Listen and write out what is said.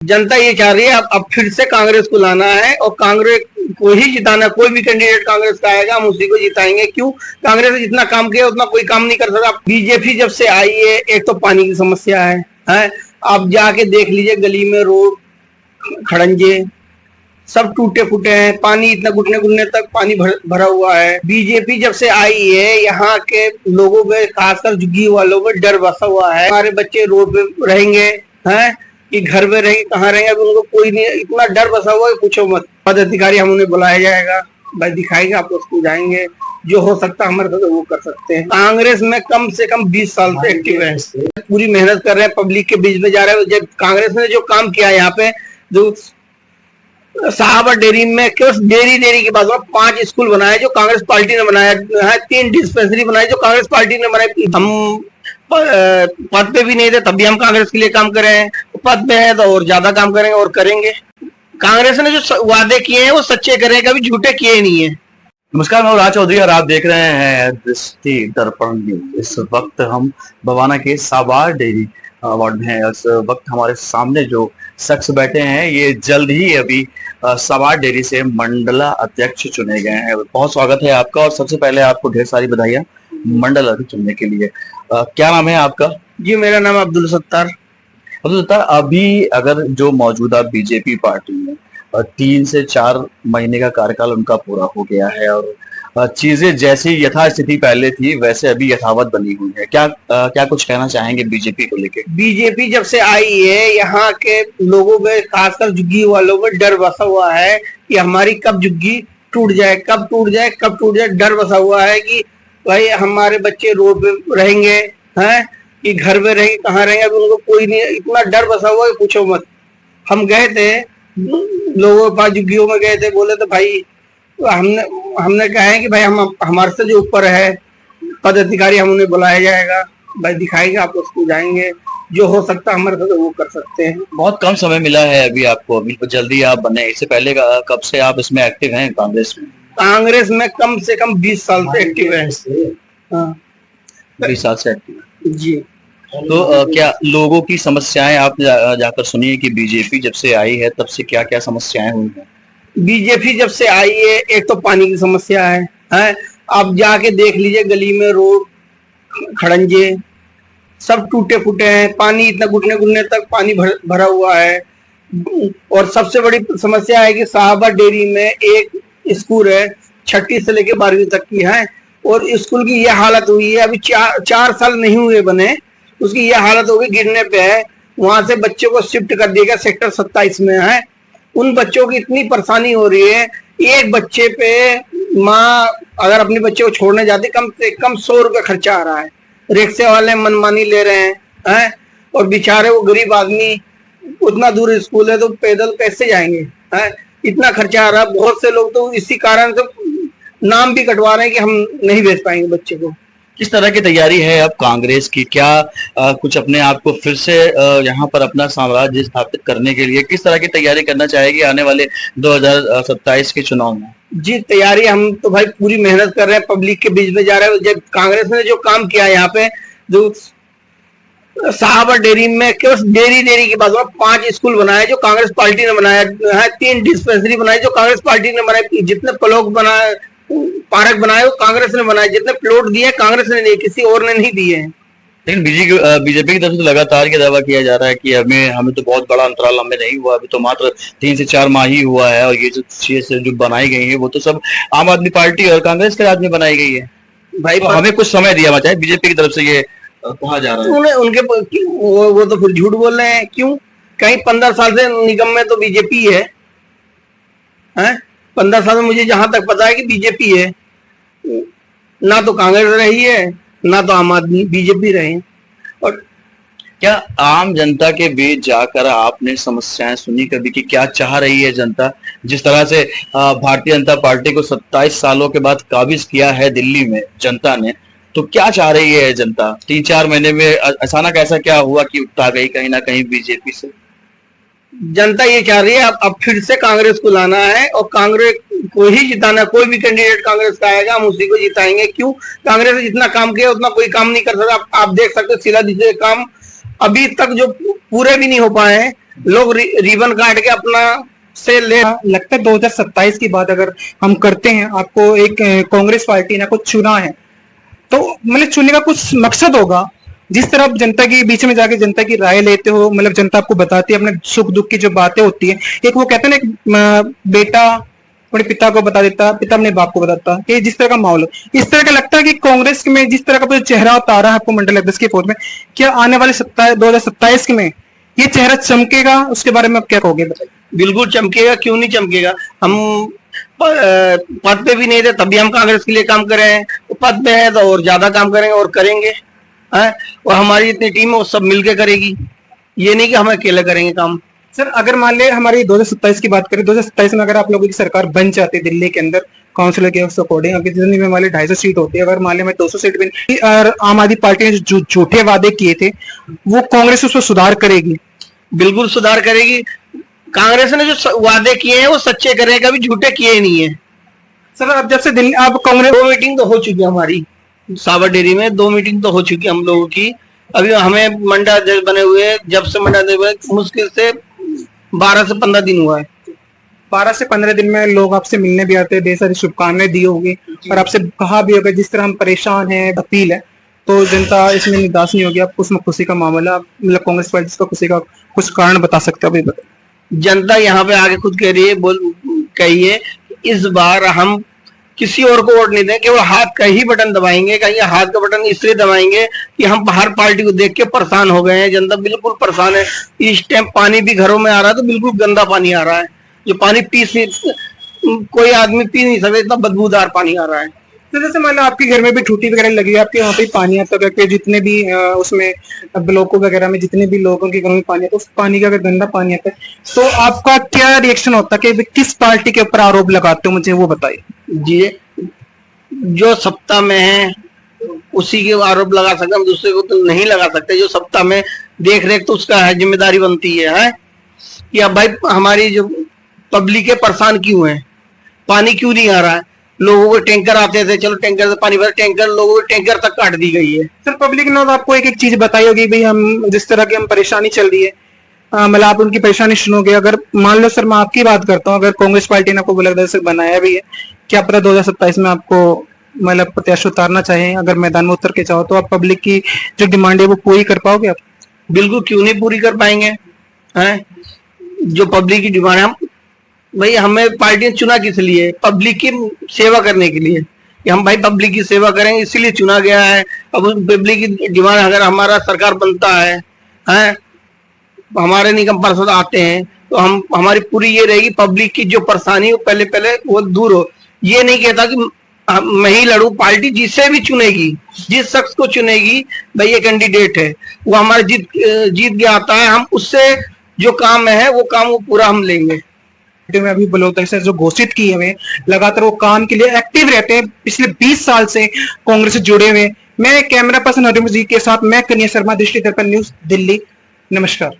जनता ये चाह रही है अब फिर से कांग्रेस को लाना है और कांग्रेस को ही जिताना। कोई भी कैंडिडेट कांग्रेस का आएगा हम उसी को जिताएंगे। क्यों? कांग्रेस ने जितना काम किया उतना कोई काम नहीं कर सकता। बीजेपी जब से आई है, एक तो पानी की समस्या है। आप जाके देख लीजिए, गली में रोड खड़ंजे सब टूटे फूटे हैं, पानी इतना घुटने घुटने तक पानी भरा हुआ है। बीजेपी जब से आई है, यहाँ के लोगों में खासकर झुग्गी वालों में डर बसा हुआ है। हमारे बच्चे रोड पे रहेंगे हैं कि घर में रहेंगे, कहाँ रहेंगे, अभी उनको कोई नहीं, इतना डर बसा हुआ है पूछो मत। पदाधिकारी हम उन्हें बुलाया जाएगा, भाई दिखाएंगे आपको, उसको जाएंगे, जो हो सकता है हमारे साथ वो कर सकते हैं। कांग्रेस में कम से कम 20 साल से एक्टिव है, पूरी मेहनत कर रहे हैं, पब्लिक के बीच में जा रहे हैं। जब कांग्रेस ने जो काम किया यहाँ पे, जो साहबा डेयरी में केवल डेयरी के बाद 5 स्कूल बनाए जो कांग्रेस पार्टी ने बनाया है, 3 डिस्पेंसरी बनाई जो कांग्रेस पार्टी ने बनाई। हम पद पे भी नहीं थे तब भी हम कांग्रेस के लिए काम कर रहे हैं, पद पे है तो और ज्यादा काम करेंगे और करेंगे। कांग्रेस ने जो वादे किए हैं वो सच्चे करे, कभी झूठे किए नहीं है। नमस्कार, मैं राज चौधरी और आप देख रहे हैं दृष्टि दर्पण न्यूज। इस वक्त हम बवाना के साबार डेयरी वार्ड में हैं। इस वक्त हमारे सामने जो शख्स बैठे हैं ये जल्द ही अभी साबार डेयरी से मंडला अध्यक्ष चुने गए हैं। बहुत स्वागत है आपका और सबसे पहले आपको ढेर सारी बधाइयां मंडल अध्यक्ष चुनने के लिए। क्या नाम है आपका? जी मेरा नाम अब्दुल सत्तार। अब्दुल सत्तार, अभी अगर जो मौजूदा बीजेपी पार्टी में 3 से 4 महीने का कार्यकाल उनका पूरा हो गया है और चीजें जैसी यथास्थिति पहले थी वैसे अभी यथावत बनी हुई है, क्या कुछ कहना चाहेंगे बीजेपी को लेके? बीजेपी जब से आई है, यहाँ के लोगों में खासकर झुग्गी वालों में डर बसा हुआ है कि हमारी कब झुग्गी टूट जाए, कब टूट जाए, कब टूट जाए। डर बसा हुआ है कि भाई हमारे बच्चे रोड पे रहेंगे हैं कि घर में रहेंगे, कहाँ रहेंगे, अभी उनको कोई नहीं, इतना डर बसा हुआ है पूछो मत। हम गए थे लोगों के पास, झुग्गियों में गए थे, बोले तो भाई हमने कहा है कि भाई हम हमारे से जो ऊपर है पदाधिकारी हम उन्हें बुलाया जाएगा, भाई दिखाएंगे आपको, उसको जाएंगे, जो हो सकता है हमारे साथ वो कर सकते हैं। बहुत कम समय मिला है अभी आपको, अभी जल्दी आप बने। इससे पहले कब से आप इसमें एक्टिव हैं कांग्रेस में? कांग्रेस में कम से कम 20 साल से एक्टिव है। 20 साल से एक्टिव जी। तो क्या लोगों की समस्याएं आप जाकर सुनिए कि बीजेपी जब से आई है तब से क्या क्या समस्याएं हुई हैं? बीजेपी जब से आई है, एक तो पानी की समस्या है। आप जाके देख लीजिए, गली में रोड खड़ंजे सब टूटे फूटे हैं, पानी इतना घुटने घुटने तक पानी भरा हुआ है। और सबसे बड़ी समस्या है कि साहबा डेयरी में एक स्कूल है, 6ठी से लेके 12वीं तक की है, और स्कूल की यह हालत हुई है, अभी 4 साल नहीं हुए बने, उसकी यह हालत हो गई, गिरने पे है। वहां से बच्चों को शिफ्ट कर दिया गया सेक्टर 27 में है। उन बच्चों की इतनी परेशानी हो रही है, एक बच्चे पे माँ अगर अपने बच्चे को छोड़ने जाती कम से कम 100 रुपये खर्चा आ रहा है। रिक्शे वाले मनमानी ले रहे हैं और बेचारे वो गरीब आदमी, उतना दूर स्कूल है तो पैदल कैसे जाएंगे हैं? इतना खर्चा आ रहा है। बहुत से लोग तो इसी कारण से नाम भी कटवा रहे हैं कि हम नहीं भेज पाएंगे बच्चे को। किस तरह की तैयारी है अब कांग्रेस की? क्या कुछ अपने आप को फिर से यहाँ पर अपना साम्राज्य स्थापित करने के लिए किस तरह की तैयारी करना चाहेगी आने वाले 2027 के चुनाव में? जी तैयारी हम तो भाई पूरी मेहनत कर रहे हैं, पब्लिक के बीच में जा रहे हैं। जब कांग्रेस ने जो काम किया यहाँ पे, जो साहबा डेयरी में केवल डेयरी के बाद 5 स्कूल बनाए जो कांग्रेस पार्टी ने बनाया है, 3 डिस्पेंसरी बनाई जो कांग्रेस पार्टी ने बनाई, जितने प्लॉट बनाए, पार्क बनाए वो कांग्रेस ने बनाए, जितने प्लॉट दिए कांग्रेस ने नहीं, किसी और ने नहीं दिए हैं। लेकिन बीजेपी की तरफ से लगातार ये दावा किया जा रहा है कि हमें तो बहुत बड़ा अंतराल हमें नहीं हुआ, अभी तो मात्र 3 से 4 माह ही हुआ है और ये जो चीजें जो बनाई गई है वो तो सब आम आदमी पार्टी और कांग्रेस के राज में बनाई गई है। भाई तो हमें कुछ समय दिया जाए, बीजेपी की तरफ से ये कहा जा रहा है। उनके वो तो फिर झूठ बोल रहे हैं। क्यों? कहीं 15 साल से निगम में तो बीजेपी है, 15 साल में मुझे जहां तक पता है कि बीजेपी है, ना तो कांग्रेस रही है ना तो आम आदमी, बीजेपी रहे। और क्या आम जनता के बीच जाकर आपने समस्याएं सुनी कभी कि क्या चाह रही है जनता? जिस तरह से भारतीय जनता पार्टी को 27 सालों के बाद काबिज किया है दिल्ली में जनता ने, तो क्या चाह रही है जनता? 3-4 महीने में अचानक ऐसा क्या हुआ कि उठा गई कहीं ना कहीं बीजेपी से? जनता ये चाह रही है अब फिर से कांग्रेस को लाना है और कांग्रेस को ही जिताना। कोई भी कैंडिडेट कांग्रेस का आएगा हम उसी को जिताएंगे। क्यों? कांग्रेस ने जितना काम किया उतना कोई काम नहीं कर सकता। आप देख सकते हो, सिला दीजिए काम अभी तक जो पूरे भी नहीं हो पाए हैं, लोग रिबन काट के अपना से ले। लगता है 2027 की बात अगर हम करते हैं, आपको एक कांग्रेस पार्टी ने कुछ चुना है, तो मतलब चुनने का कुछ मकसद होगा। जिस तरह आप जनता के बीच में जाके जनता की राय लेते हो, मतलब जनता आपको बताती है अपने सुख दुख की जो बातें होती है, एक वो कहते हैं ना, एक बेटा अपने पिता को बता देता, पिता अपने बाप को बताता, कि जिस तरह का माहौल हो, इस तरह का लगता है कि कांग्रेस में जिस तरह का चेहरा उतारा है आपको मंडल अध्यक्ष के पद में, क्या आने वाले 2027 में ये चेहरा चमकेगा? उसके बारे में आप क्या कहोगे, बताइए। बिल्कुल चमकेगा, क्यों नहीं चमकेगा। हम पद पे भी नहीं थे तब भी हम कांग्रेस के लिए काम कर रहे हैं, पद पे है तो और ज्यादा काम करेंगे और करेंगे है। और हमारी जितनी टीम है वो सब मिलके करेगी, ये नहीं कि हम अकेले करेंगे काम। सर अगर मान ले हमारी 2027 की बात करें, 2027 में अगर आप लोगों की सरकार बन जाती है दिल्ली के अंदर काउंसिलर के अकॉर्डिंग, अगर जितनी में मान ली 250 सीट होती है, अगर मान ले मैं 200 सीट भी नहीं, और आम आदमी पार्टी ने जो झूठे वादे किए थे वो कांग्रेस उसको सुधार करेगी? बिल्कुल सुधार करेगी। कांग्रेस ने जो वादे किए हैं वो सच्चे करें, कभी झूठे किए ही नहीं है। सर अब जब से दिल्ली अब कांग्रेस 2 मीटिंग तो हो चुकी है हमारी साबर डेयरी में, 2 मीटिंग तो हो चुकी है हम लोगों की। अभी हमें मंडल अध्यक्ष बने हुए, जब से मंडल अध्यक्ष मुश्किल से 12 से 15 दिन हुआ है। 12 से 15 दिन में लोग आपसे मिलने भी आते हैं, ढेर सारी शुभकामनाएं दी होगी और आपसे कहा भी होगा जिस तरह हम परेशान हैं, अपील है, तो जनता इसमें निराश नहीं होगी। आप उसमें खुशी का मामला, मतलब कांग्रेस पार्टी का खुशी का कुछ कारण बता सकते हो? अभी बताइए। जनता यहाँ पे आके खुद कह रही है, कहिए इस बार हम किसी और को वोट नहीं दें, केवल हाथ का ही बटन दबाएंगे। कहीं हाथ का बटन इसलिए दबाएंगे कि हम हर पार्टी को देख के परेशान हो गए हैं, जनता बिल्कुल परेशान है। इस टाइम पानी भी घरों में आ रहा है तो बिल्कुल गंदा पानी आ रहा है, जो पानी कोई आदमी पी नहीं सकता, इतना बदबूदार पानी आ रहा है। तो जैसे मान लो आपके घर में भी टूटी वगैरह लगी है, आपके वहाँ पे पानी आता है, कि जितने भी उसमें ब्लॉकों वगैरह में जितने भी लोगों के घरों में पानी आता है, उस पानी का अगर गंदा पानी आता है तो आपका क्या रिएक्शन होता है, कि किस पार्टी के ऊपर आरोप लगाते हो, मुझे वो बताइए। जी, जो सत्ता में है उसी के आरोप लगा सकते, हम दूसरे को तो नहीं लगा सकते। जो सत्ता में देख रेख तो उसका है, जिम्मेदारी बनती है कि अब भाई हमारी जो पब्लिक है परेशान क्यों है, पानी क्यों नहीं आ रहा है। लोगों को टैंकर आते थे, चलो टैंकर से पानी भर, टैंकर लोगों को टैंकर तक काट दी गई है। सर पब्लिक ने आपको एक एक चीज बताई होगी, भाई हम जिस तरह की हम परेशानी चल रही है, मतलब आप उनकी परेशानी सुनोगे। अगर मान लो सर मैं आपकी बात करता हूँ, अगर कांग्रेस पार्टी ने आपको बुलंद से बनाया भी है, क्या पता 2027 में आपको मतलब प्रत्याशी उतारना चाहिए, अगर मैदान में उतर के चाहो तो आप पब्लिक की जो डिमांड है वो पूरी कर पाओगे आप? बिल्कुल, क्यों नहीं पूरी कर पाएंगे हैं। जो पब्लिक की डिमांड है, हम भाई हमें पार्टी ने चुना किस लिए, पब्लिक की सेवा करने के लिए, कि हम भाई पब्लिक की सेवा करेंगे इसीलिए चुना गया है। अब उस पब्लिक की डिमांड, अगर हमारा सरकार बनता है हमारे निगम पार्षद आते हैं तो हमारी पूरी ये रहेगी, पब्लिक की जो परेशानी हो पहले वो दूर हो। ये नहीं कहता कि मैं ही लड़ू, पार्टी जिसे भी चुनेगी, जिस शख्स को चुनेगी, भाई ये कैंडिडेट है, वो हमारे जीत के आता है, हम उससे जो काम है वो काम वो पूरा हम लेंगे। में अभी ब्लॉक से जो घोषित किए हुए लगातार वो काम के लिए एक्टिव रहते हैं, पिछले 20 साल से कांग्रेस से जुड़े हुए। मैं कैमरा पर्सन हरिवंश जी के साथ मैं कन्या शर्मा, दृष्टि दर्पण न्यूज, दिल्ली। नमस्कार।